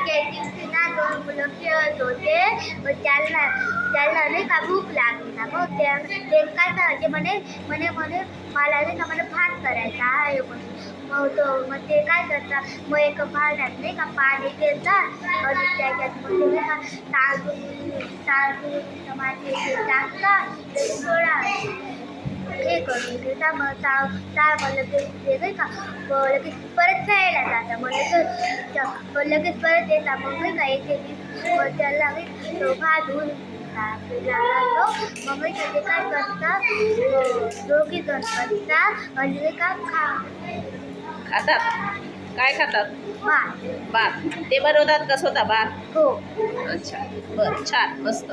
त्या दिवशी ना 2 मुलं खेळत होते. मग त्यांना नाही का भूक लागली ना. मग ते काय करायचे म्हणे म्हणे म्हणे मला नाही का मला भात करायचा आहे म्हणे. मग ते काय करतात, मग एका भांड्यात नाही का पाणी घेतात आणि त्याच्यात मग ते नाही का तांदूळ टमाटे ते टाकतात, ते थोडा हे करून घेतात. मग लगेच ते नाही का लगेच परत खेळायला जातात. मग लगेच परत येतात. मग नाही का मग त्याला तो भात होऊन लागतो. मग नाही का ते काय करतात, दोघी जण बसतात आणि नाही का खातात. काय खातात? भात. भात. ते बनवतात का स्वतः भात? हो. अच्छा, बरं, छान, मस्त.